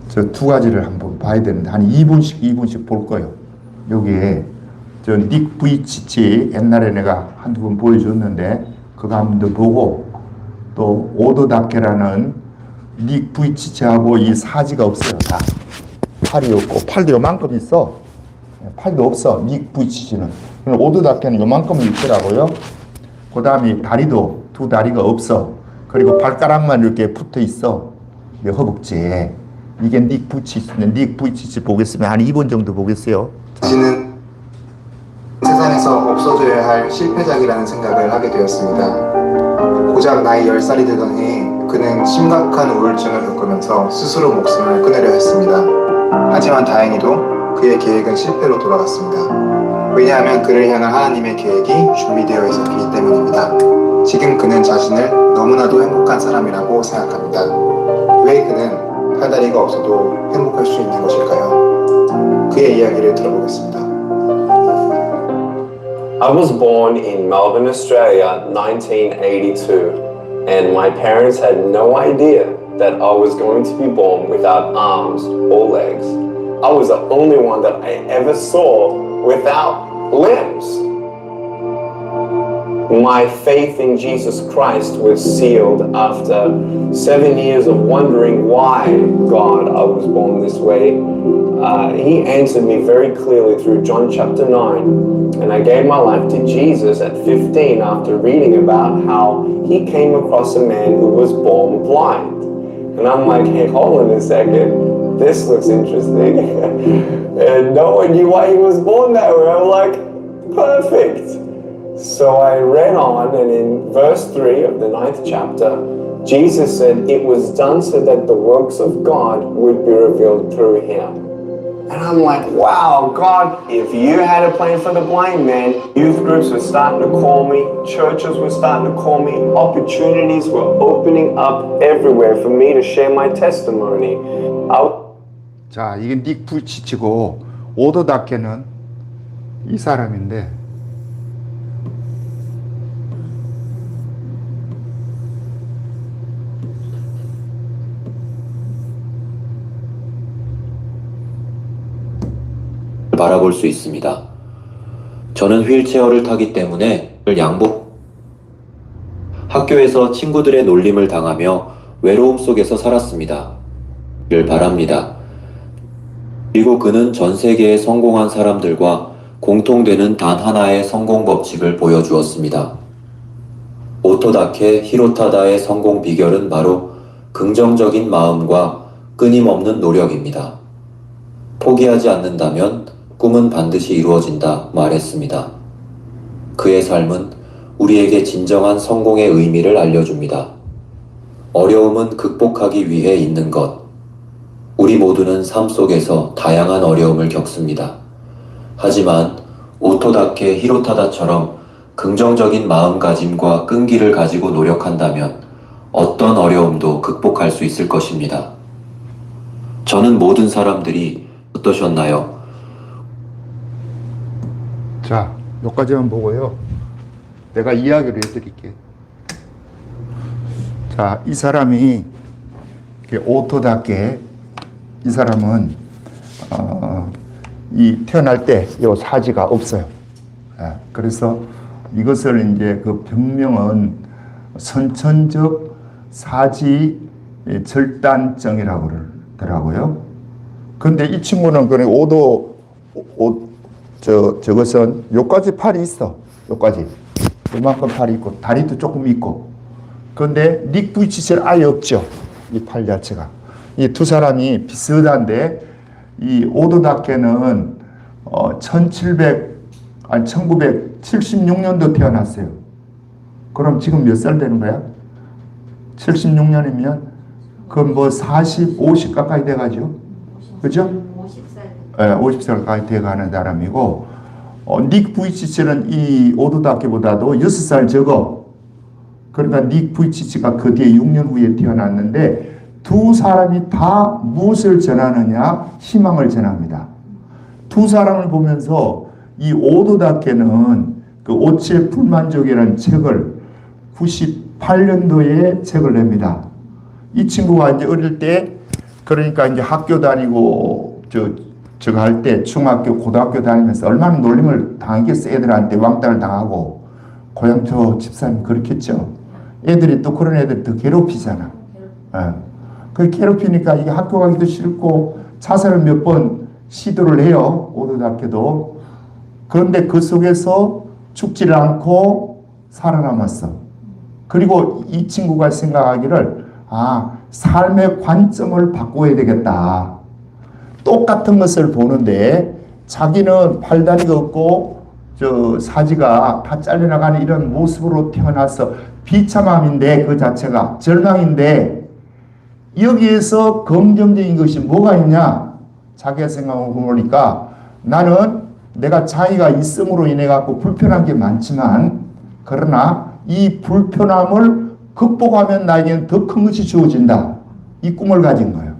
저 두 가지를 한번 봐야 되는데, 한 2분씩 볼 거예요. 여기에, 닉 부이치치 옛날에 내가 한두 번 보여줬는데, 그거 한 번 더 보고, 또, 오도다케라는 닉 부이치치하고 이 사지가 없어요, 다. 팔이 없고, 팔도 요만큼 있어. 팔도 없어, 닉 부이치치는. 오도다케는 요만큼 있더라고요. 그 다음에 다리도, 두 다리가 없어. 그리고 발가락만 이렇게 붙어 있어. 허벅지에. 이게 닉 부이치치 보겠으면 한 2번 정도 보겠어요. 자신은 세상에서 없어져야 할 실패작이라는 생각을 하게 되었습니다. 고작 나이 10살이 되던 해에 그는 심각한 우울증을 겪으면서 스스로 목숨을 끊으려 했습니다. 하지만 다행히도 그의 계획은 실패로 돌아갔습니다. 왜냐하면 그를 향한 하나님의 계획이 준비되어 있었기 때문입니다. 지금 그는 자신을 너무나도 행복한 사람이라고 생각합니다. 왜 그는 팔다리가 없어도 행복할 수 있는 것일까요? 그의 이야기를 들어보겠습니다. I was born in Melbourne, Australia, 1982, and my parents had no idea that I was going to be born without arms or legs. I was the only one that I ever saw without limbs. My faith in Jesus Christ was sealed after 7 years of wondering why, God, I was born this way. He answered me very clearly through John chapter 9. And I gave my life to Jesus at 15 after reading about how he came across a man who was born blind. And I'm like, hey, hold on a second. This looks interesting. And no one knew why he was born that way. I'm like, perfect. So I read on, and in verse 3 of the 9th chapter, Jesus said it was done so that the works of God would be revealed through him. And I'm like, wow, God, if you had a plan for the blind man, youth groups were starting to call me, churches were starting to call me, opportunities were opening up everywhere for me to share my testimony. 자, 이게 닉 부이치치고 오도다케는 이 사람인데, 바라볼 수 있습니다. 저는 휠체어를 타기 때문에 학교에서 친구들의 놀림을 당하며 외로움 속에서 살았습니다. 를 바랍니다. 그리고 그는 전 세계의 성공한 사람들과 공통되는 단 하나의 성공 법칙을 보여주었습니다. 오토다케 히로타다의 성공 비결은 바로 긍정적인 마음과 끊임없는 노력입니다. 포기하지 않는다면 꿈은 반드시 이루어진다 말했습니다. 그의 삶은 우리에게 진정한 성공의 의미를 알려줍니다. 어려움은 극복하기 위해 있는 것. 우리 모두는 삶 속에서 다양한 어려움을 겪습니다. 하지만 오토다케 히로타다처럼 긍정적인 마음가짐과 끈기를 가지고 노력한다면 어떤 어려움도 극복할 수 있을 것입니다. 저는 모든 사람들이 어떠셨나요? 자, 여기까지만 보고요. 내가 이야기를 해드릴게. 자, 이 사람이 오토다케, 이 사람은 이 태어날 때 이 사지가 없어요. 그래서 이것을 이제 그 병명은 선천적 사지 절단증이라고 그러더라고요. 근데 이 친구는 그래 저것은 요까지 팔이 있어. 요까지. 요만큼 팔이 있고, 다리도 조금 있고. 근데 닉 부이치치는 아예 없죠. 이 팔 자체가. 이 두 사람이 비슷한데, 이 오도다케는 1976년도 태어났어요. 그럼 지금 몇 살 되는 거야? 76년이면 그건 뭐 40, 50 가까이 돼가죠. 그죠? 50살. 50살 가까이 돼가는 사람이고, 닉 부이치치는 이 오도다케보다도 6살 적어. 그러니까 닉 부이치치가 그 뒤에 6년 후에 태어났는데, 두 사람이 다 무엇을 전하느냐? 희망을 전합니다. 두 사람을 보면서 이 오도다케는 그 오치의 불만족이라는 책을 98년도에 책을 냅니다. 이 친구가 이제 어릴 때 그러니까 이제 학교 다니고 저거 할 때 중학교 고등학교 다니면서 얼마나 놀림을 당했겠어. 애들한테 왕따를 당하고 고향초 집사님 그렇겠죠. 애들이 또 그런 애들 더 괴롭히잖아. 그 괴롭히니까 이게 학교 가기도 싫고 자살을 몇 번 시도를 해요. 오도답게도. 그런데 그 속에서 죽지를 않고 살아남았어. 그리고 이 친구가 생각하기를 삶의 관점을 바꿔야 되겠다. 똑같은 것을 보는데 자기는 팔다리가 없고 사지가 다 잘려나가는 이런 모습으로 태어나서 비참함인데 그 자체가 절망인데 여기에서 긍정적인 것이 뭐가 있냐? 자기가 생각하고 보니까 나는 내가 자기가 있음으로 인해 갖고 불편한 게 많지만 그러나 이 불편함을 극복하면 나에게는 더 큰 것이 주어진다. 이 꿈을 가진 거예요.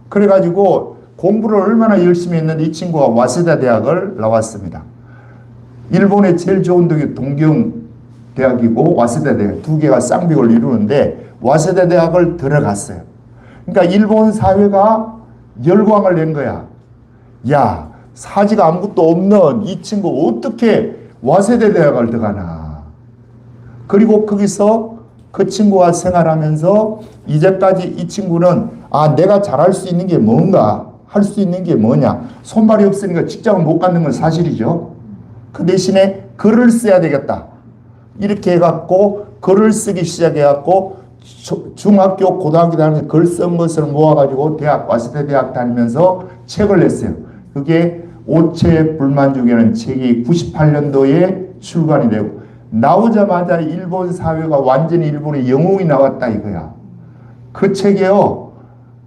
그래가지고 공부를 얼마나 열심히 했는데 이 친구가 와세다 대학을 나왔습니다. 일본의 제일 좋은 대학이 동경 대학이고 와세다 대학 두 개가 쌍벽을 이루는데 와세다 대학을 들어갔어요. 그러니까 일본 사회가 열광을 낸 거야. 야, 사지가 아무것도 없는 이 친구 어떻게 와세다 대학을 들어가나. 그리고 거기서 그 친구와 생활하면서 이제까지 이 친구는 내가 잘할 수 있는 게 뭔가, 할 수 있는 게 뭐냐. 손발이 없으니까 직장을 못 갖는 건 사실이죠. 그 대신에 글을 써야 되겠다. 이렇게 해갖고 글을 쓰기 시작해갖고 중학교, 고등학교 다니면서 글 쓴 것을 모아가지고 대학, 와세다 대학 다니면서 책을 냈어요. 그게 오체 불만족이라는 책이 98년도에 출간이 되고 나오자마자 일본 사회가 완전히 일본의 영웅이 나왔다 이거야. 그 책에요.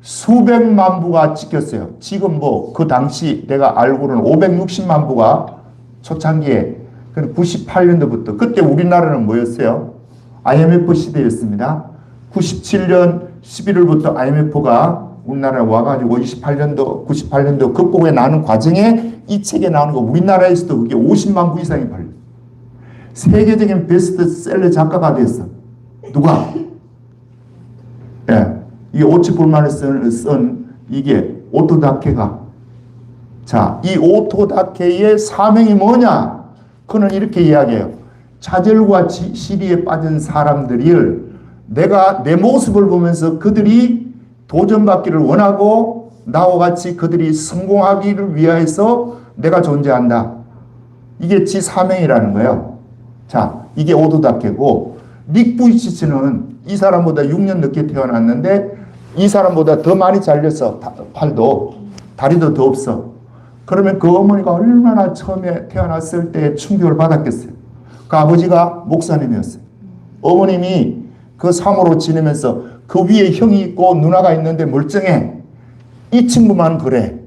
수백만 부가 찍혔어요. 지금 그 당시 내가 알고는 560만 부가 초창기에 98년도부터 그때 우리나라는 뭐였어요? IMF 시대였습니다. 97년 11월부터 IMF가 우리나라에 와가지고 98년도 극복해 나는 과정에 이 책에 나오는 거 우리나라에서도 그게 50만 부 이상이 팔려. 세계적인 베스트셀러 작가가 됐어. 누가? 이 오치불만을 쓴 이게 오토다케가. 자, 이 오토다케의 사명이 뭐냐? 그는 이렇게 이야기해요. 좌절과 시리에 빠진 사람들을 내가 내 모습을 보면서 그들이 도전받기를 원하고 나와 같이 그들이 성공하기를 위하여서 내가 존재한다. 이게 지 사명이라는 거예요. 자, 이게 오도다케고 닉 부이치치는 이 사람보다 6년 늦게 태어났는데 이 사람보다 더 많이 잘렸어. 팔도 다리도 더 없어. 그러면 그 어머니가 얼마나 처음에 태어났을 때 충격을 받았겠어요. 그 아버지가 목사님이었어요. 어머님이 그 사모로 지내면서 그 위에 형이 있고 누나가 있는데 멀쩡해. 이 친구만 그래.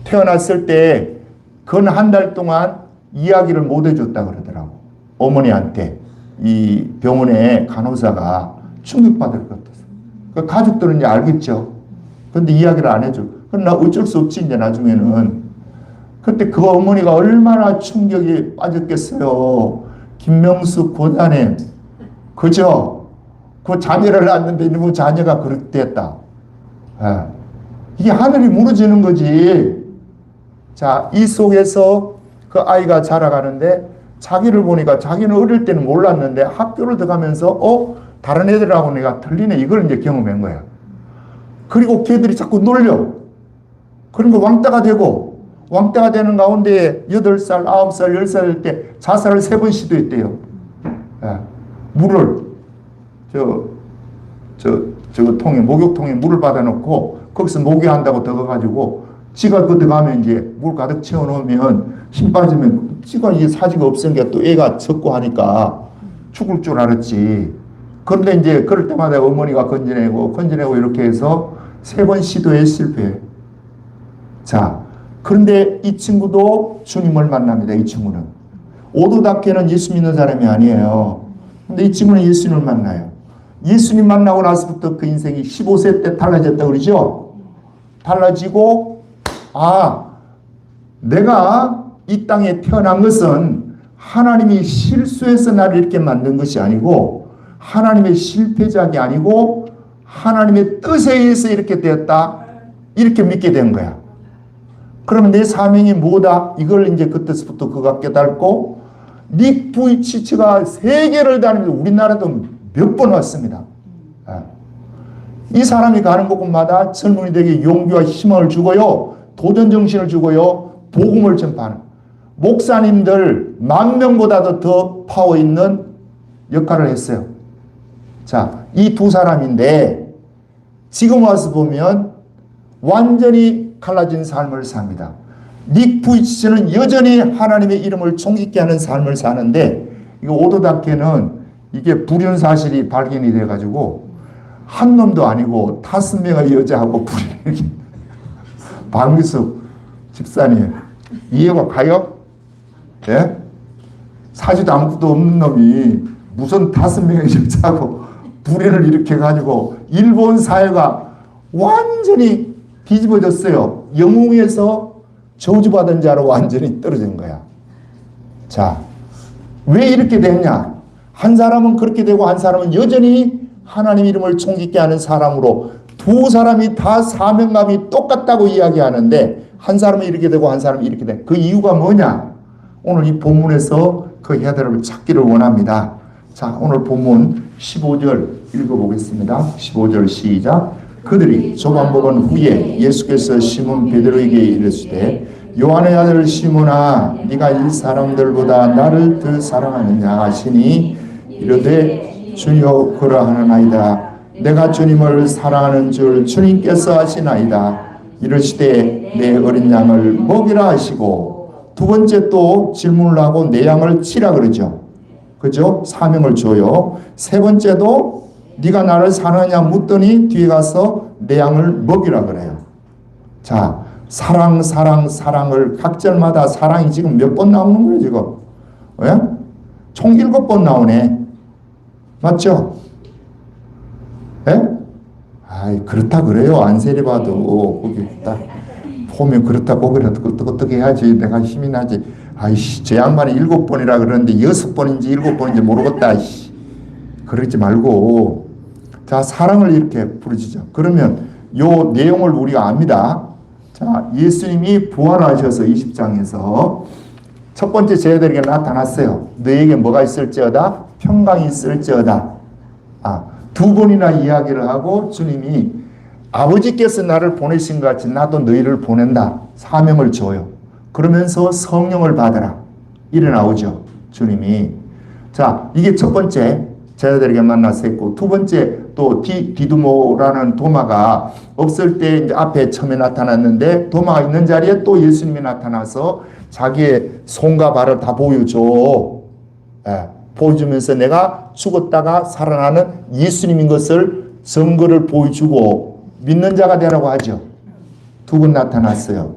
태어났을 때 근 한 달 동안 이야기를 못 해줬다 그러더라고. 어머니한테 이 병원의 간호사가 충격받을 것 같아서. 그 가족들은 이제 알겠죠. 근데 이야기를 안 해줘. 그러나 어쩔 수 없지 이제 나중에는. 그때 그 어머니가 얼마나 충격이 빠졌겠어요. 김명수 권사님. 그죠? 그 자녀를 낳았는데 그 자녀가 그렇게 됐다. 이게 하늘이 무너지는 거지. 자, 이 속에서 그 아이가 자라가는데 자기를 보니까 자기는 어릴 때는 몰랐는데 학교를 들어가면서 다른 애들하고 내가 틀리네. 이걸 이제 경험한 거야. 그리고 걔들이 자꾸 놀려. 그런 거 왕따가 되고 왕따가 되는 가운데 8살, 9살, 10살 때 자살을 3번 시도했대요. 물을 저 통에 목욕통에 물을 받아놓고 거기서 목욕한다고 들어가가지고 지가 그 들어가면 이제 물 가득 채워놓으면 힘 빠지면 지가 이게 사지가 없으니까 또 애가 젖고 하니까 죽을 줄 알았지. 그런데 이제 그럴 때마다 어머니가 건져내고 이렇게 해서 3번 시도에 실패해. 자, 그런데 이 친구도 주님을 만납니다. 이 친구는. 오도다케는 예수 믿는 사람이 아니에요. 근데 이 친구는 예수님을 만나요. 예수님 만나고 나서부터 그 인생이 15세 때 달라졌다 그러죠? 달라지고 내가 이 땅에 태어난 것은 하나님이 실수해서 나를 이렇게 만든 것이 아니고 하나님의 실패작이 아니고 하나님의 뜻에 의해서 이렇게 되었다. 이렇게 믿게 된 거야. 그러면 내 사명이 뭐다? 이걸 이제 그때부터 그가 깨닫고 닉 부이치치가 세계를 다니면서 우리나라도 몇 번 왔습니다. 이 사람이 가는 곳마다 젊은이들에게 용기와 힘을 주고요. 도전 정신을 주고요. 복음을 전파하는 목사님들 10,000명보다도 더 파워 있는 역할을 했어요. 자, 이 두 사람인데 지금 와서 보면 완전히 갈라진 삶을 삽니다. 닉 부이치는 여전히 하나님의 이름을 존귀케 하는 삶을 사는데 이거 오도닥케는 이게 불륜 사실이 발견이 돼가지고 한 놈도 아니고 5명의 여자하고 불륜. 박미숙 집사님 이해가 가요? 예? 사지도 아무것도 없는 놈이 무슨 5명의 여자하고 불륜을 일으켜가지고 일본 사회가 완전히 뒤집어졌어요. 영웅에서 저주받은 자로 완전히 떨어진 거야. 자, 왜 이렇게 됐냐? 한 사람은 그렇게 되고 한 사람은 여전히 하나님 이름을 존귀케 하는 사람으로 두 사람이 다 사명감이 똑같다고 이야기하는데 한 사람은 이렇게 되고 한 사람은 이렇게 돼. 그 이유가 뭐냐? 오늘 이 본문에서 그 해답을 찾기를 원합니다. 자, 오늘 본문 15절 읽어보겠습니다. 15절 시작. 그들이 조반복은 후에 예수께서 시몬 베드로에게 이르시되 요한의 아들 시몬아 네가 이 사람들보다 나를 더 사랑하느냐 하시니 이르되 주여 그러하나이다. 내가 주님을 사랑하는 줄 주님께서 아시나이다. 이르시되 내 어린 양을 먹이라 하시고 두 번째 또 질문을 하고 내 양을 치라 그러죠. 그죠? 사명을 줘요. 세 번째도 네가 나를 사랑하냐 묻더니 뒤에 가서 내 양을 먹이라 그래요. 자, 사랑을 각 절마다 사랑이 지금 몇 번 나오는 거예요 지금? 예? 총 7번 나오네. 맞죠? 예? 아이 그렇다 그래요. 안세리 봐도 거기 딱 보면 그렇다 고기라도 어떻게 해야지 내가 힘이 나지. 아이씨 저 양반이 7번이라 그러는데 6번인지 7번인지 모르겠다. 그러지 말고 자 사랑을 이렇게 부르짖죠. 그러면 요 내용을 우리가 압니다. 자 예수님이 부활하셔서 20장에서 첫 번째 제자들에게 나타났어요. 너에게 뭐가 있을지어다? 평강이 있을지어다. 두 번이나 이야기를 하고 주님이 아버지께서 나를 보내신 것 같이 나도 너희를 보낸다. 사명을 줘요. 그러면서 성령을 받아라. 이래 나오죠. 주님이. 자, 이게 첫 번째 제자들에게 만나서 했고 두 번째 또 디두모라는 도마가 없을 때 이제 앞에 처음에 나타났는데 도마가 있는 자리에 또 예수님이 나타나서 자기의 손과 발을 다 보여줘. 예, 보여주면서 내가 죽었다가 살아나는 예수님인 것을 증거를 보여주고 믿는 자가 되라고 하죠. 두 번 나타났어요.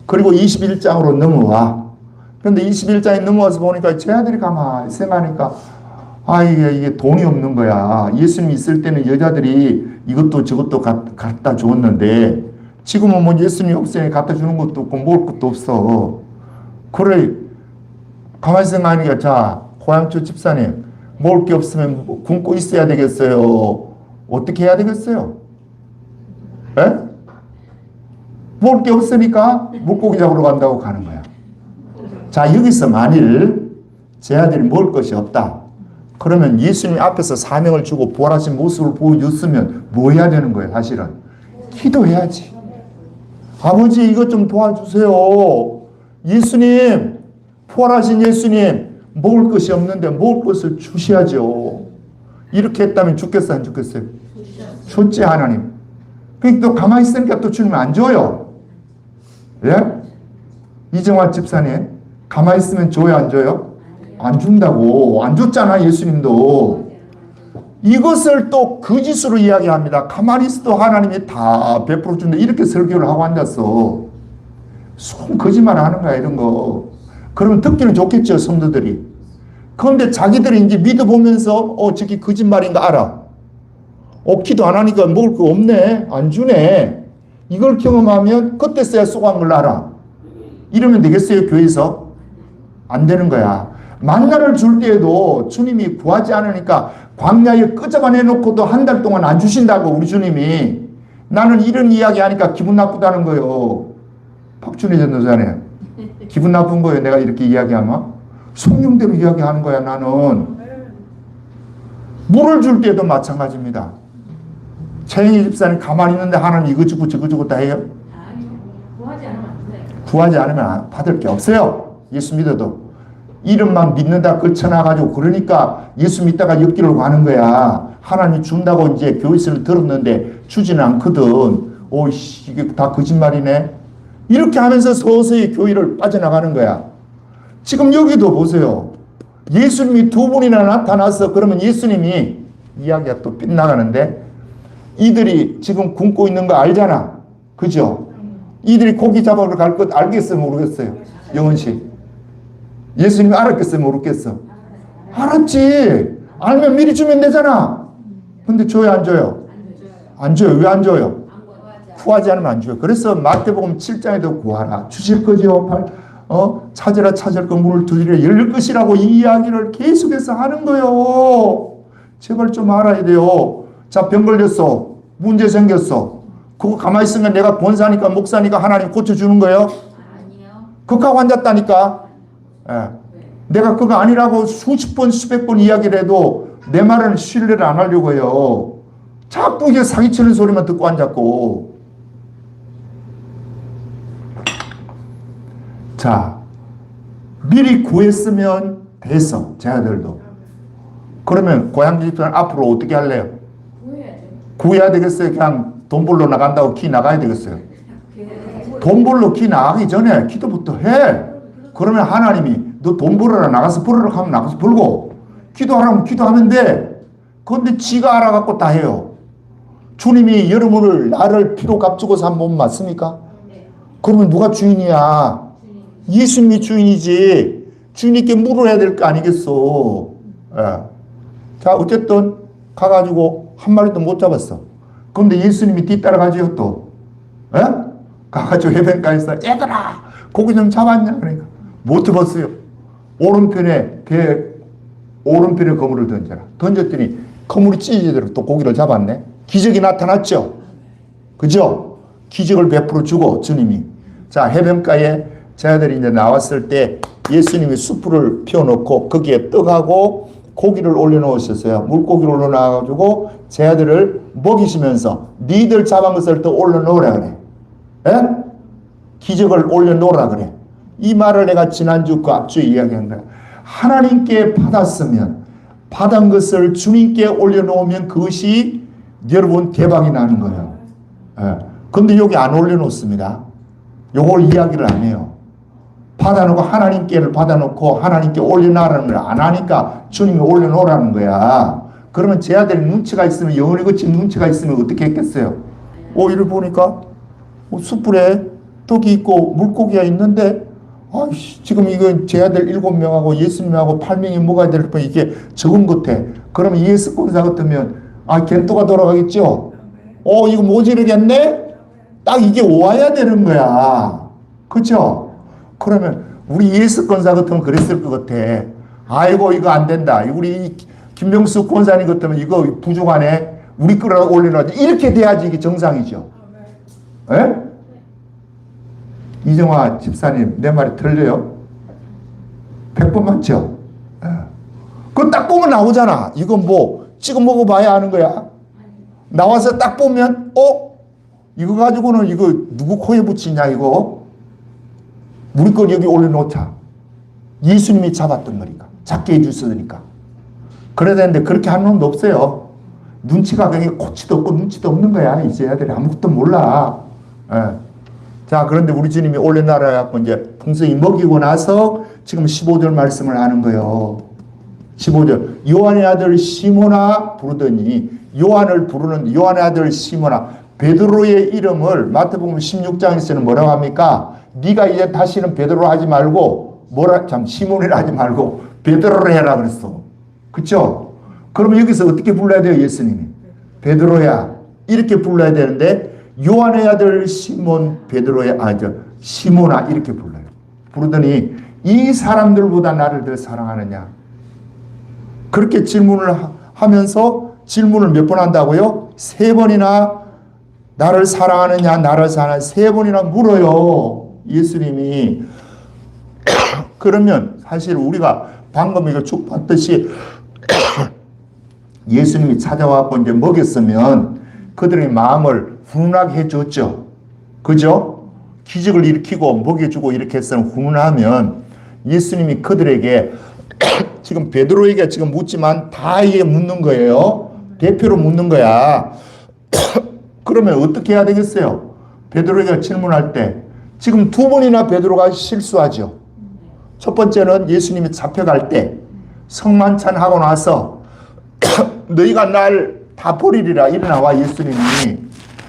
그리고 21장으로 넘어와. 그런데 21장에 넘어와서 보니까 제 아들이 가만히 생각하니까 이게 돈이 없는 거야. 예수님 있을 때는 여자들이 이것도 저것도 갖다 주었는데 지금은 뭐 예수님이 없으니 갖다 주는 것도 없고 먹을 것도 없어. 그래 가만히 생각하니까 자 고향주 집사님 먹을 게 없으면 굶고 있어야 되겠어요. 어떻게 해야 되겠어요? 에? 먹을 게 없으니까 물고기 잡으러 간다고 가는 거야. 자 여기서 만일 제 아들이 먹을 것이 없다. 그러면 예수님 앞에서 사명을 주고 부활하신 모습을 보여줬으면 뭐 해야 되는 거예요 사실은? 기도해야지. 아버지 이것 좀 도와주세요. 예수님 부활하신 예수님 먹을 것이 없는데 먹을 것을 주셔야죠. 이렇게 했다면 죽겠어요 안 죽겠어요? 좋지 하나님. 그러니까 또 가만히 있으니까 또 주님 안 줘요. 예? 이정환 집사님 가만히 있으면 줘요 안 줘요? 안 준다고. 안 줬잖아 예수님도. 이것을 또 거짓으로 이야기합니다. 가만히 있어도 하나님이 다 베풀어 준다. 이렇게 설교를 하고 앉았어. 손 거짓말 하는 거야 이런 거. 그러면 듣기는 좋겠죠 성도들이. 그런데 자기들이 이제 믿어보면서 저게 거짓말인가 알아. 기도 안 하니까 먹을 거 없네. 안 주네. 이걸 경험하면 그때서야 쏘간 걸 알아. 이러면 되겠어요 교회에서? 안 되는 거야. 만나를 줄 때에도 주님이 구하지 않으니까 광야에 끄적어내 놓고도 한 달 동안 안 주신다고 우리 주님이. 나는 이런 이야기 하니까 기분 나쁘다는 거예요. 박준희 전도사님. 기분 나쁜 거예요. 내가 이렇게 이야기하면. 성령대로 이야기하는 거야 나는. 물을 줄 때도 마찬가지입니다. 최영희 집사님 가만히 있는데 하나님 이거 주고 저거 주고 다 해요? 아니요. 구하지 않으면 안 돼. 구하지 않으면 받을 게 없어요. 예수 믿어도. 이름만 믿는다 걸쳐놔가지고 그러니까 예수 믿다가 옆길로 가는 거야. 하나님 준다고 이제 교회에서 들었는데 주지는 않거든. 오이씨 이게 다 거짓말이네. 이렇게 하면서 서서히 교회를 빠져나가는 거야. 지금 여기도 보세요. 예수님이 두 분이나 나타나서 그러면 예수님이 이야기가 또 빗나가는데 이들이 지금 굶고 있는 거 알잖아. 그죠? 이들이 고기 잡으러 갈 것 알겠어요? 모르겠어요? 영은 씨. 예수님이 알았겠어요? 모르겠어? 알았지. 알면 미리 주면 되잖아. 근데 줘요? 안 줘요? 안 줘요. 왜 안 줘요? 구하지 않으면 안 줘요. 그래서 마태복음 7장에도 구하라. 주실 거죠? 찾으라 찾을 거 문을 두드리라 열릴 것이라고 이 이야기를 계속해서 하는 거예요. 제발 좀 알아야 돼요. 자, 병 걸렸어. 문제 생겼어. 그거 가만히 있으면 내가 권사니까 목사니까 하나님 고쳐주는 거예요? 아니요. 극하고 앉았다니까. 예. 내가 그거 아니라고 수십 번 수백 번 이야기를 해도 내 말은 신뢰를 안 하려고 해요. 자꾸 이게 사기치는 소리만 듣고 앉았고. 자, 미리 구했으면 됐어. 제 아들도. 그러면 고향 집사는 앞으로 어떻게 할래요? 구해야죠. 구해야 되겠어요? 그냥 돈 벌러 나간다고 기 나가야 되겠어요? 돈 벌러 기 나가기 전에 기도부터 해. 그러면 하나님이 너 돈 벌어라 나가서 벌으라 하면 나가서 벌고 기도하라면 기도하면 돼. 그런데 지가 알아갖고 다 해요. 주님이 여러분을 나를 피로 값주고 산 몸 맞습니까? 그러면 누가 주인이야? 예수님이 주인이지. 주인님께 물어야 될 거 아니겠어. 예. 자, 어쨌든 가가지고 한 마리도 못 잡았어. 그런데 예수님이 뒤따라가지요 또. 예? 가가지고 해변가에서 얘들아 고기 좀 잡았냐? 그러니까 못 잡았어요. 오른편에 그물을 던져라. 던졌더니 그물이 찢어지도록 또 고기를 잡았네. 기적이 나타났죠. 그죠? 기적을 베풀어 주고 주님이. 자, 해변가에 제 아들이 이제 나왔을 때 예수님이 숯불을 피워놓고 거기에 떡하고 고기를 올려놓으셨어요. 물고기를 올려놔가지고 제 아들을 먹이시면서 니들 잡은 것을 또 올려놓으라 그래. 에? 기적을 올려놓으라 그래. 이 말을 내가 지난주 그 앞주에 이야기한 거야. 하나님께 받았으면 받은 것을 주님께 올려놓으면 그것이 여러분 대박이 나는 거예요. 근데 여기 안 올려놓습니다. 요걸 이야기를 안 해요. 받아놓고 하나님께를 받아놓고 하나님께 올려놔라는 걸 안 하니까 주님이 올려놓으라는 거야. 그러면 제 아들이 눈치가 있으면 영혼이 거친 눈치가 있으면 어떻게 했겠어요? 이를 보니까 숯불에 떡이 있고 물고기가 있는데 아이씨, 지금 이거 제 아들 7명하고 예수님하고 8명이 먹어야 될 뻔 이게 적은 것 같아. 그러면 예수 권사 같으면 겐토가 돌아가겠죠? 이거 모자르겠네? 딱 이게 와야 되는 거야. 그렇죠? 그러면 우리 예수 권사 같으면 그랬을 것 같아. 아이고 이거 안 된다. 우리 김병수 권사님 같으면 이거 부족하네. 우리 끌어 올려놔야지. 이렇게 돼야지 이게 정상이죠. 에? 이정화 집사님 내 말이 틀려요? 100번 맞죠? 그거 딱 보면 나오잖아. 이건 뭐 찍어 먹어봐야 하는 거야. 나와서 딱 보면 이거 가지고는 이거 누구 코에 붙이냐 이거. 우리 걸 여기 올려놓자. 예수님이 잡았던 거니까. 작게 해주셨으니까. 그래야 되는데 그렇게 하는 놈도 없어요. 눈치가 그냥 코치도 없고 눈치도 없는 거야. 이제 애들이 아무것도 몰라. 자, 그런데 우리 주님이 올려놔라 갖고 이제 풍성히 먹이고 나서 지금 15절 말씀을 하는 거예요. 15절. 요한의 아들 시모나 부르더니 요한을 부르는 요한의 아들 시모나 베드로의 이름을 마태복음 16장에서는 뭐라고 합니까? 네가 이제 다시는 베드로 하지 말고 시몬이라 하지 말고 베드로를 해라 그랬어. 그렇죠? 그러면 여기서 어떻게 불러야 돼요? 예수님이 베드로야 이렇게 불러야 되는데 요한의 아들 시몬 베드로의 시모나 이렇게 불러요. 부르더니 이 사람들보다 나를 더 사랑하느냐? 그렇게 질문을 하면서 질문을 몇 번 한다고요? 3번이나 나를 사랑하느냐, 나를 사랑하느냐 3번이나 물어요. 예수님이. 그러면 사실 우리가 방금 이거 쭉 봤듯이 예수님이 찾아와서 이제 먹였으면 그들의 마음을 훈훈하게 해줬죠. 그죠? 기적을 일으키고 먹여주고 이렇게 했으면 훈훈하면 예수님이 그들에게 지금 베드로에게 지금 묻지만 다에게 묻는 거예요. 대표로 묻는 거야. 그러면 어떻게 해야 되겠어요? 베드로에게 질문할 때 지금 2번이나 베드로가 실수하죠. 첫 번째는 예수님이 잡혀갈 때 성만찬하고 나서 너희가 날 다 버리리라 일어나와 예수님이.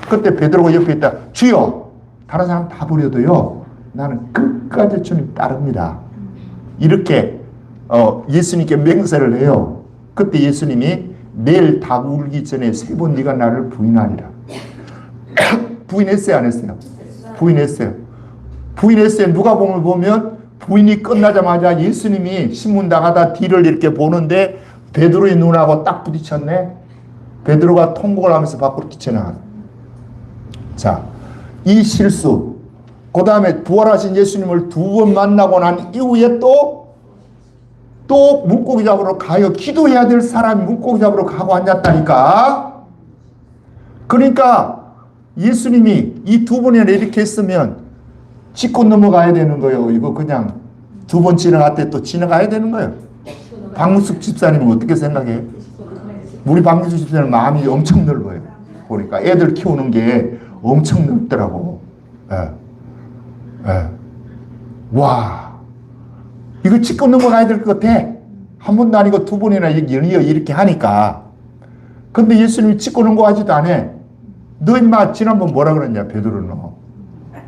그때 베드로가 옆에 있다. 주여 다른 사람 다 버려도요 나는 끝까지 주님 따릅니다. 이렇게 예수님께 맹세를 해요. 그때 예수님이 내일 닭 울기 전에 3번 네가 나를 부인하리라. 부인했어요 안 했어요? 부인했어요. 부인했어요. 누가복음을 보면 부인이 끝나자마자 예수님이 신문 나가다 뒤를 이렇게 보는데 베드로의 눈하고 딱 부딪혔네. 베드로가 통곡을 하면서 밖으로 뛰쳐나가. 자, 이 실수. 그 다음에 부활하신 예수님을 2번 만나고 난 이후에 또 물고기 잡으러 가요. 기도해야 될 사람이 물고기 잡으러 가고 앉았다니까. 그러니까 예수님이 이 2번이나 이렇게 했으면 짚고 넘어가야 되는 거예요. 이거 그냥 2번 지나갈 때 또 지나가야 되는 거예요. 박문숙 집사님은 어떻게 생각해요? 우리 박문숙 집사님 마음이 엄청 넓어요. 보니까 애들 키우는 게 엄청 넓더라고. 와, 이거 짚고 넘어가야 될 것 같아. 한 번도 아니고 2번이나 이렇게 하니까. 근데 예수님이 짚고 넘어가지도 않아. 너 임마 지난번 뭐라 그랬냐 베드로는.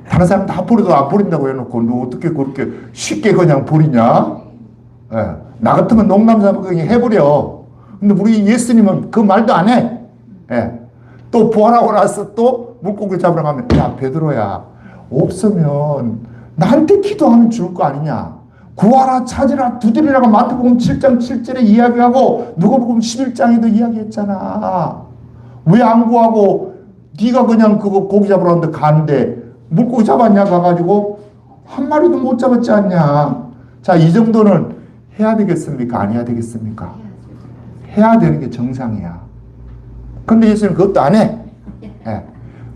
다른 사람 다 버려도 안 버린다고 해놓고 너 어떻게 그렇게 쉽게 그냥 버리냐? 나 같으면 농담 삼아 그냥 해버려. 근데 우리 예수님은 그 말도 안 해. 또 부활하고 나서 또 물고기 잡으러 가면 야 베드로야 없으면 나한테 기도하면 줄 거 아니냐. 구하라 찾으라 두드리라고 마태복음 7장 7절에 이야기하고 누가복음 11장에도 이야기했잖아. 왜 안 구하고 네가 그냥 그거 고기 잡으러 갔는데 가는데 물고기 잡았냐 가가지고 한 마리도 못 잡았지 않냐. 자, 이 정도는 해야 되겠습니까? 안 해야 되겠습니까? 해야 되는 게 정상이야. 근데 예수님 그것도 안 해.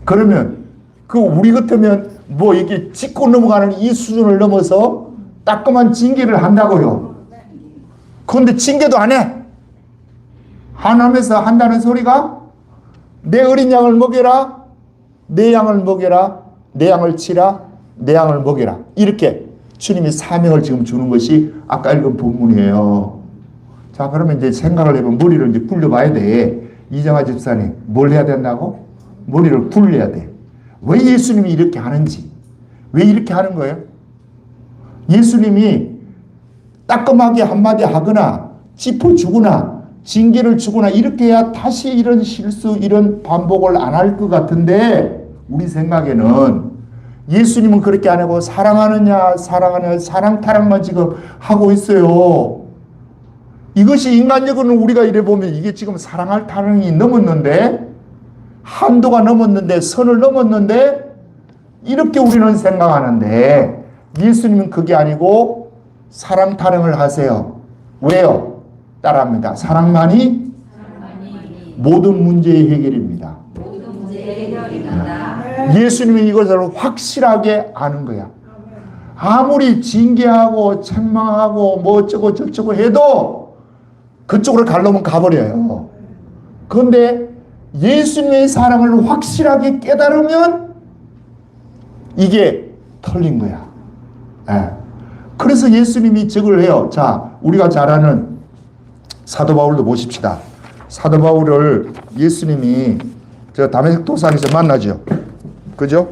그러면 그 우리 같으면 뭐 이게 짚고 넘어가는 이 수준을 넘어서 따끔한 징계를 한다고요. 그런데 징계도 안 해. 하나님에서 한다는 소리가 내 어린 양을 먹여라, 내 양을 먹여라, 내 양을 치라, 내 양을 먹여라. 이렇게 주님이 사명을 지금 주는 것이 아까 읽은 본문이에요. 자, 그러면 이제 생각을 해보면 머리를 이제 굴려봐야 돼. 이정아 집사님, 뭘 해야 된다고? 머리를 굴려야 돼. 왜 예수님이 이렇게 하는지. 왜 이렇게 하는 거예요? 예수님이 따끔하게 한마디 하거나 짚어주거나 징계를 주거나 이렇게 해야 다시 이런 실수, 이런 반복을 안 할 것 같은데 우리 생각에는 예수님은 그렇게 안 하고 사랑하느냐, 사랑 타령만 지금 하고 있어요. 이것이 인간적으로는 우리가 이래 보면 이게 지금 사랑할 타령이 넘었는데, 한도가 넘었는데, 선을 넘었는데, 이렇게 우리는 생각하는데, 예수님은 그게 아니고 사랑 타령을 하세요. 왜요? 따라합니다. 사랑만이 모든 문제의 해결입니다. 예수님이 이것을 확실하게 아는 거야. 아무리 징계하고 책망하고 뭐 어쩌고 저쩌고 해도 그쪽으로 가려면 가버려요. 그런데 예수님의 사랑을 확실하게 깨달으면 이게 털린 거야. 그래서 예수님이 적을 해요. 자, 우리가 잘 아는 사도 바울도 보십시다. 사도 바울을 예수님이 저 다메섹 도상에서 만나죠. 그죠?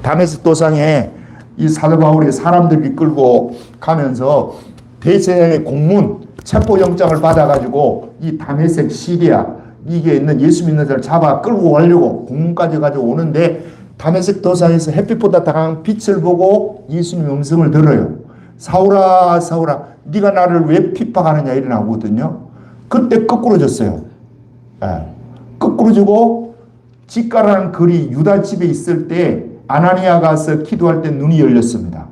다메섹 도상에 이 사도 바울이 사람들 이끌고 가면서 대제사장의 공문, 체포영장을 받아가지고 이 다메섹 시리아 이게 있는 예수 믿는 자를 잡아 끌고 가려고 공문까지 가지고 오는데 다메섹 도상에서 햇빛보다 더 강한 빛을 보고 예수님의 음성을 들어요. 사울아 사울아 네가 나를 왜 핍박하느냐 이래 나오거든요. 그때 거꾸로 졌어요. 예. 거꾸로 지고 집가라는 글이 유다 집에 있을 때 아나니아가 가서 기도할 때 눈이 열렸습니다.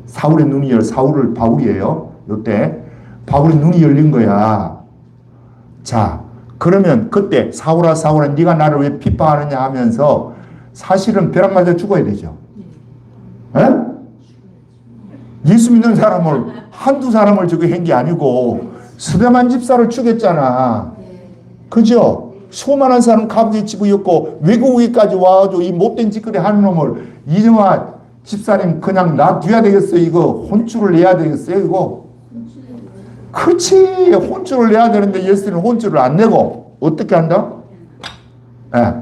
사울의 눈이 사울을 바울이에요. 이때 바울의 눈이 열린 거야. 자, 그러면 그때 사울아 사울아 네가 나를 왜 핍박하느냐 하면서 사실은 벼락 맞아 죽어야 되죠. 에? 예수 믿는 사람을 한두 사람을 저기 한 게 아니고 스데만 집사를 죽였잖아. 그죠? 수많은 사람 감옥에 집어였고 외국에까지 와가지고 이 못된 짓거리 하는 놈을 이정화 집사님 그냥 놔둬야 되겠어요. 이거 혼쭐을 내야 되겠어요. 이거. 그렇지. 혼쭐을 내야 되는데 예수는 혼쭐을 안 내고 어떻게 한다? 예.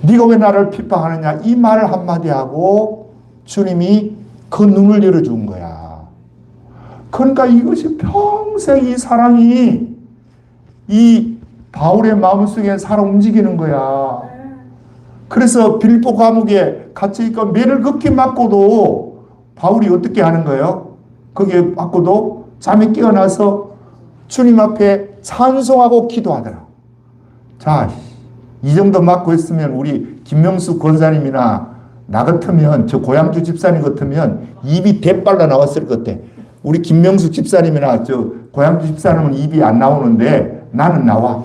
네가 왜 나를 핍박하느냐 이 말을 한마디 하고 주님이 그 눈을 열어준 거야. 그러니까 이것이 평생 이 사랑이 이 바울의 마음속에 살아 움직이는 거야. 그래서 빌보 감옥에 갇혀있고 매를 극히 맞고도 바울이 어떻게 하는 거예요? 거기에 맞고도 잠에 깨어나서 주님 앞에 찬송하고 기도하더라. 자, 이 정도 맞고 있으면 우리 김명수 권사님이나 나 같으면 저 고향주 집사님 같으면 입이 대빨라 나왔을 것 같아. 우리 김명수 집사님이나 저 고향주 집사님은 입이 안 나오는데 나는 나와.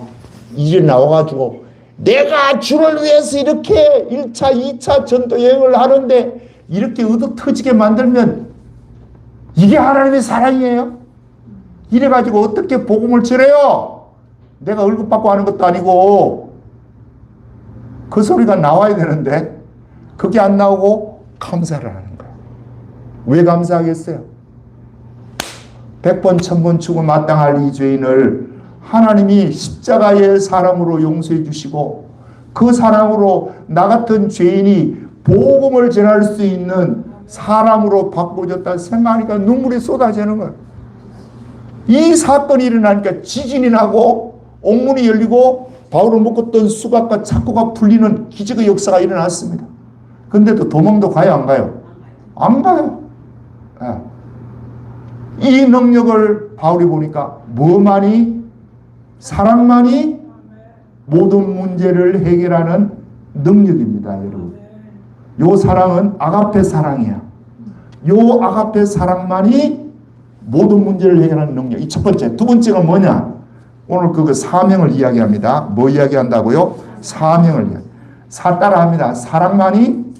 이제 나와가지고 내가 주를 위해서 이렇게 1차, 2차 전도 여행을 하는데 이렇게 의도 터지게 만들면 이게 하나님의 사랑이에요? 이래가지고 어떻게 복음을 전해요? 내가 월급 받고 하는 것도 아니고 그 소리가 나와야 되는데 그게 안 나오고 감사를 하는 거예요. 왜 감사하겠어요? 100번 1000번 죽어 마땅할 이 죄인을 하나님이 십자가의 사랑으로 용서해 주시고 그 사랑으로 나 같은 죄인이 복음을 전할 수 있는 사람으로 바꿔줬다 생각하니까 눈물이 쏟아지는 거예요. 이 사건이 일어나니까 지진이 나고 옥문이 열리고 바울을 묶었던 수갑과 착고가 풀리는 기적의 역사가 일어났습니다. 근데도 도망도 가요 안 가요? 안 가요. 네. 이 능력을 바울이 보니까 뭐만이 사랑만이 모든 문제를 해결하는 능력입니다, 여러분. 요 사랑은 아가페 사랑이야. 요 아가페 사랑만이 모든 문제를 해결하는 능력. 이 첫 번째. 두 번째가 뭐냐? 오늘 그거 사명을 이야기합니다. 뭐 이야기한다고요? 사명을 이야기. 따라합니다. 사랑만이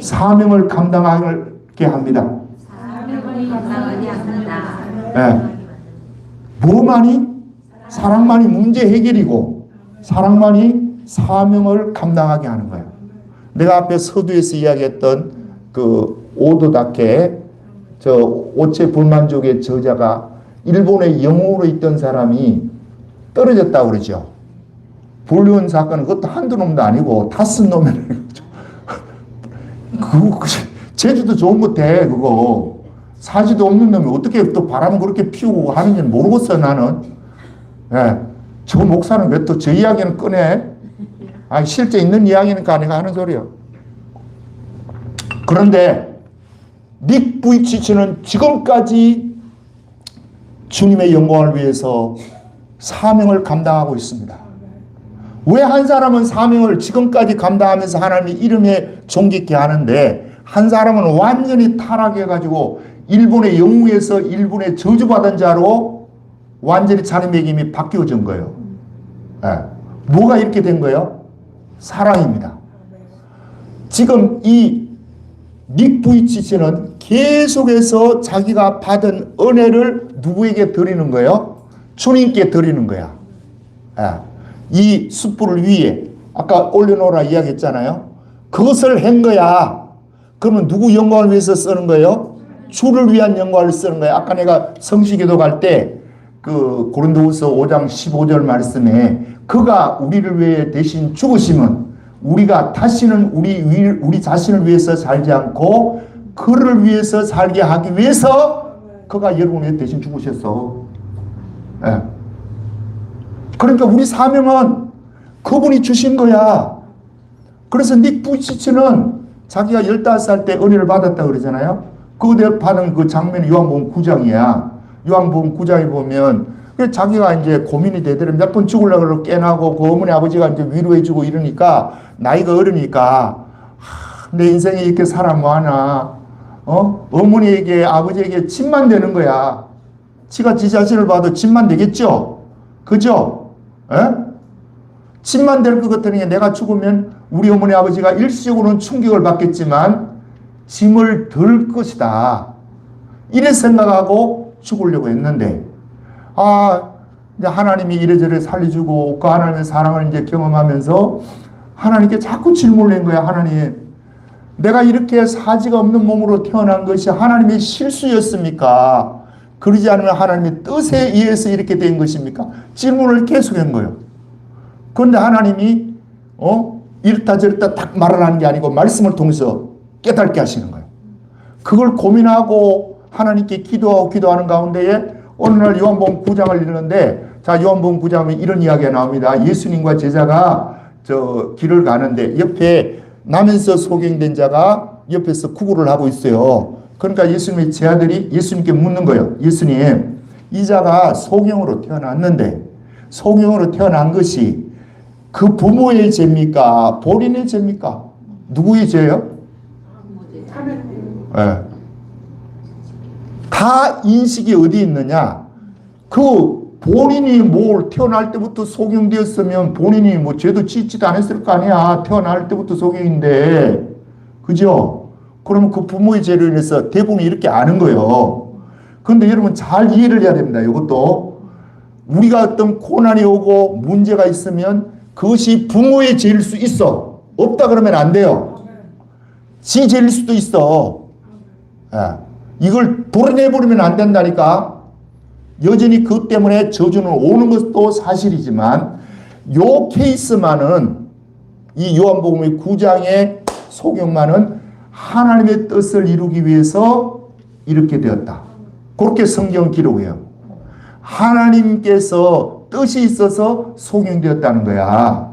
사명을 감당하게 합니다. 사명을 감당하게 합니다. 네. 뭐만이? 사랑만이 문제 해결이고 사랑만이 사명을 감당하게 하는 거예요. 내가 앞에 서두에서 이야기했던 그 오도다케 저 오체 불만족의 저자가 일본의 영웅으로 있던 사람이 떨어졌다고 그러죠. 불륜 사건은 그것도 한두 놈도 아니고 다섯 놈이라는 거죠. 그거 제주도 좋은 것 돼 그거. 사지도 없는 놈이 어떻게 또 바람을 그렇게 피우고 하는지는 모르겠어 나는. 예, 저 목사는 왜 또 저 이야기는 꺼내? 아니 실제 있는 이야기니까 내가 하는 소리야. 그런데 닉 부이치치는 지금까지 주님의 영광을 위해서 사명을 감당하고 있습니다. 왜 한 사람은 사명을 지금까지 감당하면서 하나님의 이름에 존귀케 하는데 한 사람은 완전히 타락해가지고 일본의 영웅에서 일본의 저주받은 자로 완전히 자리매김이 바뀌어진 거예요. 네. 뭐가 이렇게 된 거예요? 사랑입니다. 지금 이 닉 부이치치는 계속해서 자기가 받은 은혜를 누구에게 드리는 거예요? 주님께 드리는 거야. 네. 이 숯불을 위에 아까 올려놓으라 이야기했잖아요. 그것을 한 거야. 그러면 누구 영광을 위해서 쓰는 거예요? 주를 위한 영광을 쓰는 거예요. 아까 내가 성시기도 갈 때 그 고린도후서 5장 15절 말씀에 그가 우리를 위해 대신 죽으심은 우리가 다시는 우리 자신을 위해서 살지 않고 그를 위해서 살게 하기 위해서 그가 여러분을 위해 대신 죽으셨어. 네. 그러니까 우리 사명은 그분이 주신 거야. 그래서 닉 부이치치는 자기가 15살 때 은혜를 받았다 그러잖아요. 그때 받은 그 장면이 요한복음 9장이야. 요한복음 9장에 보면 그 자기가 이제 고민이 되더라. 몇 번 죽으려고 깨나고 그 어머니 아버지가 이제 위로해주고 이러니까 나이가 어르니까 내 인생에 이렇게 살아 뭐하나 어머니에게 아버지에게 짐만 되는 거야. 지가 지 자신을 봐도 짐만 되겠죠. 그죠? 에? 짐만 될 것 같으니 내가 죽으면 우리 어머니 아버지가 일시적으로는 충격을 받겠지만 짐을 덜 것이다. 이래 생각하고 죽으려고 했는데 이제 하나님이 이래저래 살려주고 그 하나님의 사랑을 이제 경험하면서 하나님께 자꾸 질문을 한 거야. 하나님, 내가 이렇게 사지가 없는 몸으로 태어난 것이 하나님의 실수였습니까? 그러지 않으면 하나님의 뜻에 의해서 이렇게 된 것입니까? 질문을 계속한 거예요. 그런데 하나님이 이렇다 저렇다 딱 말을 하는 게 아니고 말씀을 통해서 깨닫게 하시는 거예요. 그걸 고민하고 하나님께 기도하는 가운데에 어느 날 요한복음 9장을 읽는데, 자, 요한복음 9장에 이런 이야기가 나옵니다. 예수님과 제자가 저 길을 가는데 옆에 나면서 소경된 자가 옆에서 구걸을 하고 있어요. 그러니까 예수님의 제자들이 예수님께 묻는 거예요. 예수님, 이 자가 소경으로 태어났는데 소경으로 태어난 것이 그 부모의 죄입니까? 본인의 죄입니까? 누구의 죄예요? 네. 다 인식이 어디 있느냐? 그 본인이 뭘 태어날 때부터 소경되었으면 본인이 뭐 죄도 짓지도 않았을 거 아니야. 태어날 때부터 소경인데. 그죠? 그러면 그 부모의 죄로 인해서 대부분 이렇게 아는 거예요. 그런데 여러분 잘 이해를 해야 됩니다. 이것도. 우리가 어떤 고난이 오고 문제가 있으면 그것이 부모의 죄일 수 있어. 없다 그러면 안 돼요. 지 죄일 수도 있어. 이걸 도려내버리면 안 된다니까. 여전히 그 때문에 저주는 오는 것도 사실이지만 요 케이스만은 이 요한복음의 9장의 소경만은 하나님의 뜻을 이루기 위해서 이렇게 되었다. 그렇게 성경 기록해요. 하나님께서 뜻이 있어서 소경되었다는 거야.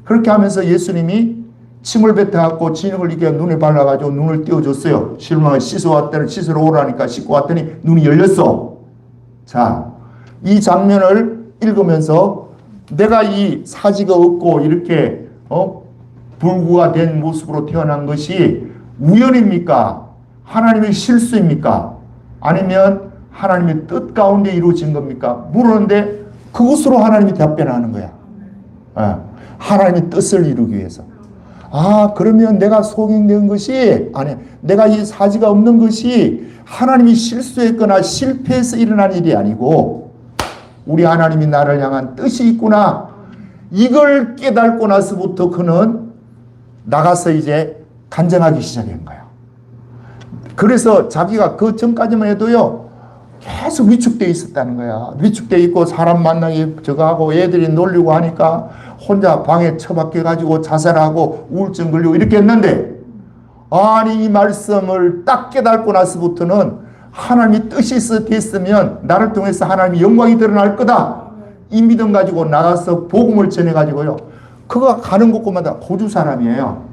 그렇게 하면서 예수님이 침을 뱉어갖고 진흙을 이렇게 눈에 발라가지고 눈을 띄워줬어요. 실망을 씻어왔더니 씻으러 오라니까 씻고 왔더니 눈이 열렸어. 자, 이 장면을 읽으면서 내가 이 사지가 없고 이렇게 불구가 된 모습으로 태어난 것이 우연입니까? 하나님의 실수입니까? 아니면 하나님의 뜻 가운데 이루어진 겁니까? 물었는데 그것으로 하나님이 답변하는 거야. 하나님의 뜻을 이루기 위해서. 그러면 내가 소경된 것이, 내가 이 사지가 없는 것이 하나님이 실수했거나 실패해서 일어난 일이 아니고 우리 하나님이 나를 향한 뜻이 있구나. 이걸 깨닫고 나서부터 그는 나가서 이제 간증하기 시작한 거야. 그래서 자기가 그 전까지만 해도요, 계속 위축되어 있었다는 거야. 위축되어 있고 사람 만나기 저거 하고 애들이 놀리고 하니까 혼자 방에 처박혀가지고 자살하고 우울증 걸리고 이렇게 했는데, 아니 이 말씀을 딱 깨닫고 나서부터는 하나님이 뜻이 됐으면 나를 통해서 하나님의 영광이 드러날 거다. 이 믿음 가지고 나가서 복음을 전해가지고요. 그가 가는 곳마다 호주 사람이에요.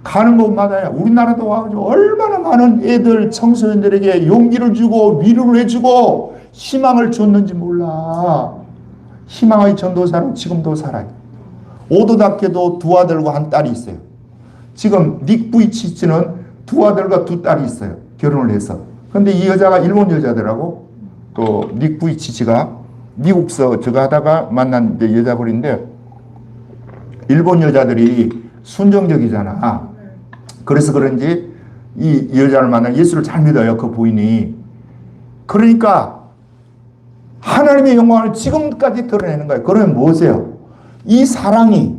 가는 곳마다 우리나라도 와가지고 얼마나 많은 애들 청소년들에게 용기를 주고 위로를 해주고 희망을 줬는지 몰라. 희망의 전도사는 지금도 살아요. 오도답게도 두 아들과 한 딸이 있어요. 지금 닉 부이치치는 두 아들과 두 딸이 있어요. 결혼을 해서. 근데 이 여자가 일본 여자더라고. 또 닉 부이치치가 미국서 저거 하다가 만난 여자분인데 일본 여자들이 순정적이잖아. 그래서 그런지 이 여자를 만나 예수를 잘 믿어요. 그 부인이. 그러니까 하나님의 영광을 지금까지 드러내는 거예요. 그러면 무엇이에요? 이 사랑이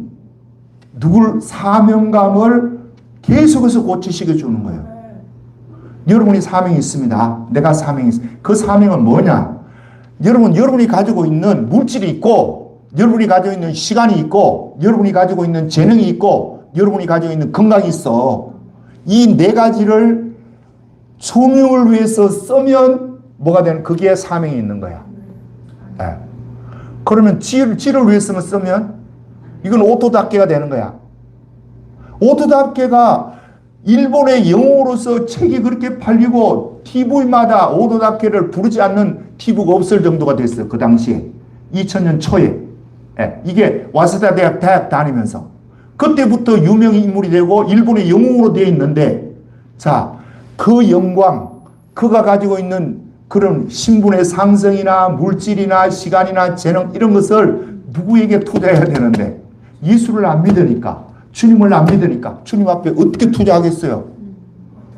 누굴 사명감을 계속해서 고치시켜 주는 거예요. 여러분이 사명이 있습니다. 내가 사명이 있습니다. 그 사명은 뭐냐? 여러분이 가지고 있는 물질이 있고, 여러분이 가지고 있는 시간이 있고, 여러분이 가지고 있는 재능이 있고, 여러분이 가지고 있는 건강이 있어. 이 네 가지를 소명을 위해서 쓰면 뭐가 되는, 그게 사명이 있는 거야. 네. 그러면 지를 위해서 쓰면 이건 오토답게가 되는 거야. 오토답게가 일본의 영어로서 책이 그렇게 팔리고 TV마다 오토답게를 부르지 않는 TV가 없을 정도가 됐어요. 그 당시에. 2000년 초에. 예, 이게 와세다 대학 다니면서. 그때부터 유명 인물이 되고 일본의 영웅으로 되어 있는데, 자, 그 영광, 그가 가지고 있는 그런 신분의 상승이나 물질이나 시간이나 재능 이런 것을 누구에게 투자해야 되는데 예수를 안 믿으니까, 주님을 안 믿으니까 주님 앞에 어떻게 투자하겠어요?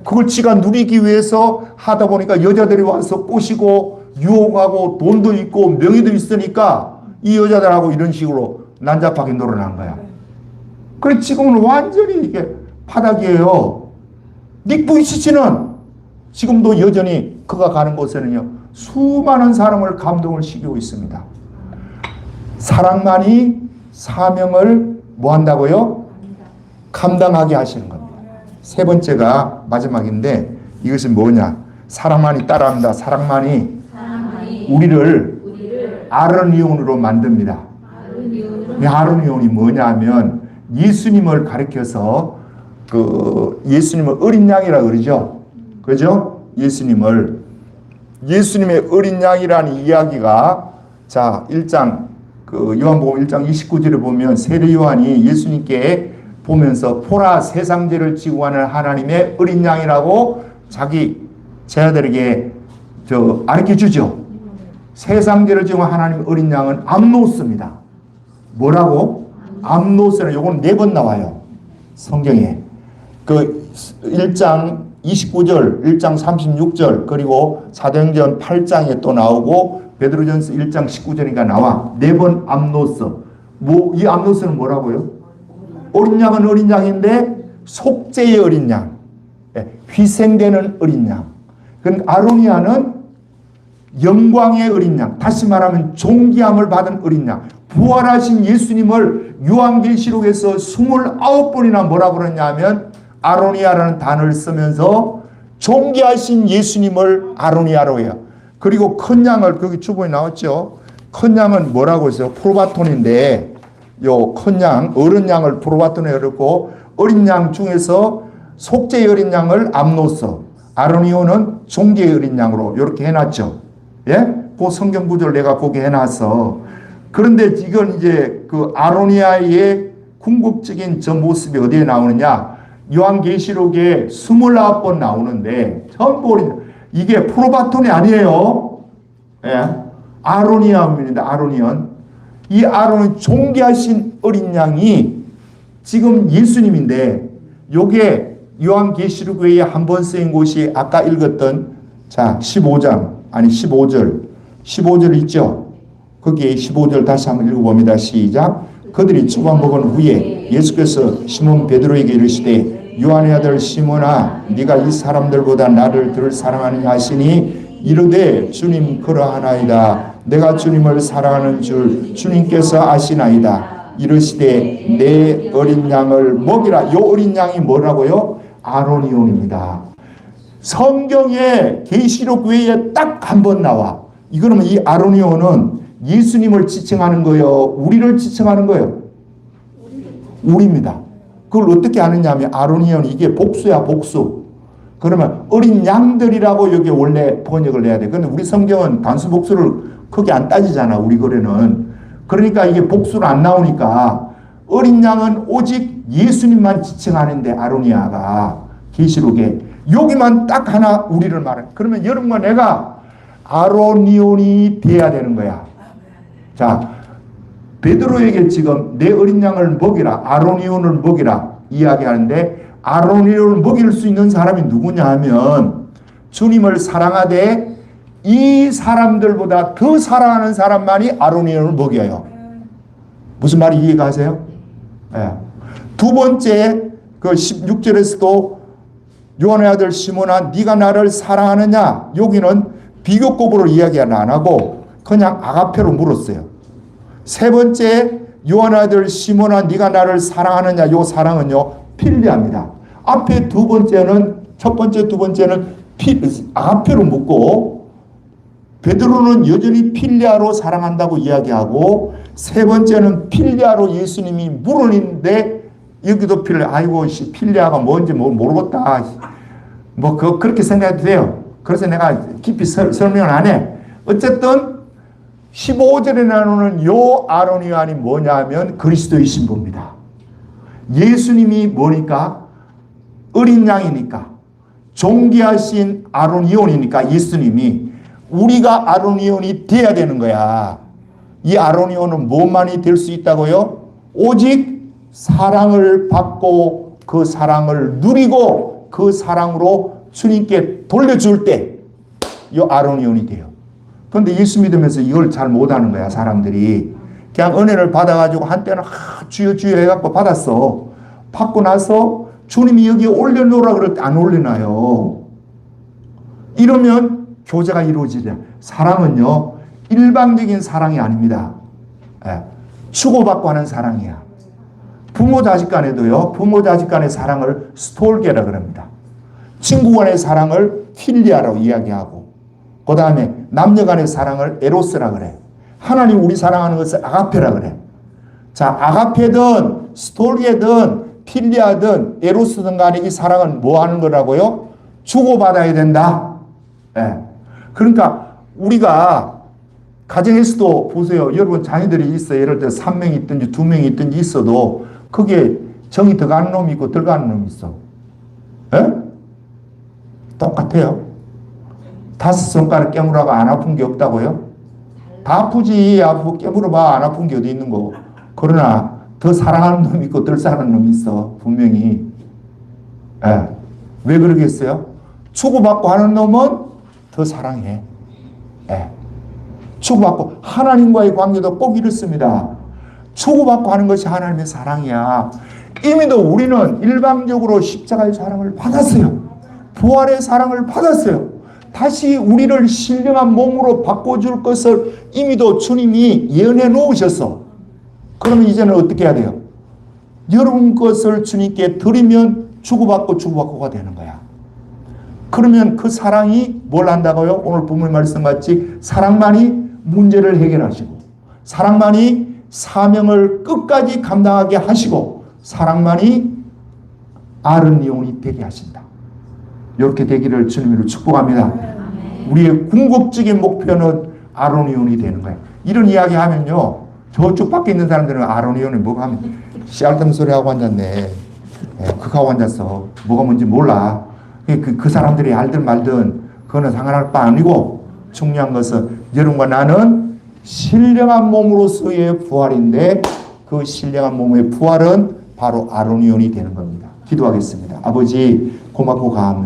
그걸 지가 누리기 위해서 하다 보니까 여자들이 와서 꼬시고 유혹하고 돈도 있고 명예도 있으니까 이 여자들하고 이런 식으로 난잡하게 놀아난 거야. 그래 지금은 완전히 이게 바닥이에요. 닉 부이치치는 지금도 여전히 그가 가는 곳에는요 수많은 사람을 감동을 시키고 있습니다. 사랑만이 사명을 뭐 한다고요? 감당하게 하시는 겁니다. 세 번째가 마지막인데 이것은 뭐냐? 사랑만이 따라합니다. 사랑만이 우리를 아르니온으로 만듭니다. 이 아르니온이 뭐냐면 예수님을 가리켜서 그 예수님을 어린 양이라 그러죠. 그죠? 예수님의 어린 양이라는 이야기가 자 1장 그 요한복음 1장 29절에 보면 세례 요한이 예수님께 보면서 보라 세상 죄를 지고 가는 하나님의 어린 양이라고 자기 제자들에게 가르쳐 주죠. 세상 죄를 지고 하나님의 어린 양은 암노스입니다. 뭐라고? 암노스는 요건 4번 나와요. 성경에. 그 1장 29절, 1장 36절, 그리고 사도행전 8장에 또 나오고 베드로전서 1장 19절이니까 나와. 4번 암노스. 이 암노스는 뭐라고요? 어린 양은 어린 양인데 속죄의 어린 양. 희생되는 어린 양. 그러니까 아로니아는 영광의 어린 양. 다시 말하면 존귀함을 받은 어린 양. 부활하신 예수님을 요한계시록에서 29번이나 뭐라고 그러냐면 아로니아라는 단어를 쓰면서 존귀하신 예수님을 아로니아로 해요. 그리고 큰 양을 거기 주보에 나왔죠. 큰 양은 뭐라고 했어요? 프로바톤인데 요 큰 양, 어른 양을 프로바톤에 그랬고 어린 양 중에서 속죄의 어린 양을 암노스, 아로니오는 존귀의 어린 양으로 이렇게 해놨죠. 예? 그 성경 구절을 내가 거기 해놨어. 그런데 이건 이제 그 아로니아의 궁극적인 저 모습이 어디에 나오느냐? 요한계시록에 29번 나오는데 전부 이게 프로바톤이 아니에요. 예. 아로니아입니다. 아로니언. 이 아로니 존귀하신 어린 양이 지금 예수님인데 요게 요한계시록 외에 한 번 쓰인 곳이 아까 읽었던 자 15장 아니 15절 있죠. 거기에 15절 다시 한번 읽어봅니다. 시작. 그들이 초밥 먹은 후에 예수께서 시몬 베드로에게 이르시되 요한의 아들 시몬아 네가 이 사람들보다 나를 덜 사랑하느냐 하시니 이르되 주님 그러하나이다. 내가 주님을 사랑하는 줄 주님께서 아시나이다. 이르시되 내 어린 양을 먹이라. 요 어린 양이 뭐라고요? 아로니온입니다. 성경에 계시록 외에 딱 한 번 나와. 이거는 이 아로니온은 예수님을 지칭하는 거예요? 우리를 지칭하는 거예요? 우리입니다. 그걸 어떻게 아느냐 하면 아로니온 이게 복수야 복수. 그러면 어린 양들이라고 여기 원래 번역을 해야 돼. 그런데 우리 성경은 단수 복수를 크게 안 따지잖아. 우리 글에는. 그러니까 이게 복수로 안 나오니까 어린 양은 오직 예수님만 지칭하는데 아로니아가 계시록에 여기만 딱 하나 우리를 말해. 그러면 여러분과 내가 아로니온이 돼야 되는 거야. 자, 베드로에게 지금 내 어린 양을 먹이라, 아로니온을 먹이라 이야기하는데 아로니온을 먹일 수 있는 사람이 누구냐 하면 주님을 사랑하되 이 사람들보다 더 사랑하는 사람만이 아로니온을 먹여요. 무슨 말이 이해가 가세요? 네. 두 번째 그 16절에서도 요한의 아들 시몬아 네가 나를 사랑하느냐 여기는 비교급으로 이야기는 안 하고 그냥 아가페로 물었어요. 세 번째 요한의 아들 시몬아 네가 나를 사랑하느냐 요 사랑은요 필리아입니다. 앞에 두 번째는 첫 번째 두 번째는 아가페로 묻고 베드로는 여전히 필리아로 사랑한다고 이야기하고 세 번째는 필리아로 예수님이 물으는데 여기도 아이고 필리아가 뭔지 모르겠다. 그렇게 생각해도 돼요. 그래서 내가 깊이 설명을 안 해. 어쨌든 15절에 나오는 요 아로니온이 뭐냐면 그리스도의 신부입니다. 예수님이 뭐니까? 어린 양이니까, 존귀하신 아로니온이니까 예수님이, 우리가 아로니온이 돼야 되는 거야. 이 아로니온은 뭐만이 될 수 있다고요? 오직 사랑을 받고 그 사랑을 누리고 그 사랑으로 주님께 돌려줄 때 이 아로니온이 돼요. 그런데 예수 믿으면서 이걸 잘 못하는 거야, 사람들이. 그냥 은혜를 받아가지고 한때는 주여 주여 해갖고 받았어. 받고 나서 주님이 여기에 올려놓으라 그럴 때 안 올려놔요. 이러면 교제가 이루어지냐. 사랑은요, 일방적인 사랑이 아닙니다. 주고받고 하는 사랑이야. 부모 자식 간에도요, 부모 자식 간의 사랑을 스톨게라 그럽니다. 친구 간의 사랑을 필리아라고 이야기하고, 그 다음에 남녀 간의 사랑을 에로스라 그래. 하나님 우리 사랑하는 것을 아가페라 그래. 자, 아가페든 스톨게든 필리아든 에로스든 간에 이 사랑은 뭐 하는 거라고요? 주고받아야 된다. 그러니까 우리가 가정에서도 보세요. 여러분 자녀들이 있어요. 예를 들어 3명이 있든지 2명이 있든지 있어도 그게 정이 들어가는 놈이 있고 들어가는 놈이 있어. 똑같아요. 5손가락 깨물어봐 안 아픈 게 없다고요? 다 아프지. 아프고 깨물어봐 안 아픈 게 어디 있는 거. 그러나 더 사랑하는 놈이 있고 덜 사랑하는 놈이 있어. 분명히. 왜 그러겠어요? 주고받고 하는 놈은 더 사랑해. 주고받고 하나님과의 관계도 꼭 이렇습니다. 주고받고 하는 것이 하나님의 사랑이야. 이미도 우리는 일방적으로 십자가의 사랑을 받았어요. 부활의 사랑을 받았어요. 다시 우리를 신령한 몸으로 바꿔줄 것을 이미도 주님이 예언해 놓으셨어. 그러면 이제는 어떻게 해야 돼요? 여러분 것을 주님께 드리면 주고받고가 되는 거야. 그러면 그 사랑이 뭘 한다고요? 오늘 본문 말씀같이 사랑만이 문제를 해결하시고, 사랑만이 사명을 끝까지 감당하게 하시고, 사랑만이 아르니온이 되게 하신다. 이렇게 되기를 주님으로 축복합니다. 우리의 궁극적인 목표는 아로니온이 되는 거예요. 이런 이야기 하면요, 저쪽 밖에 있는 사람들은 아로니온이 뭐가 하면 씨알던 소리 하고 앉았네. 그거 하고 앉았어. 뭐가 뭔지 몰라. 그 사람들이 알든 말든 그거는 상관할 바 아니고, 중요한 것은 여러분과 나는 신령한 몸으로서의 부활인데, 그 신령한 몸의 부활은 바로 아로니온이 되는 겁니다. 기도하겠습니다. 아버지 고맙고 감사합니다.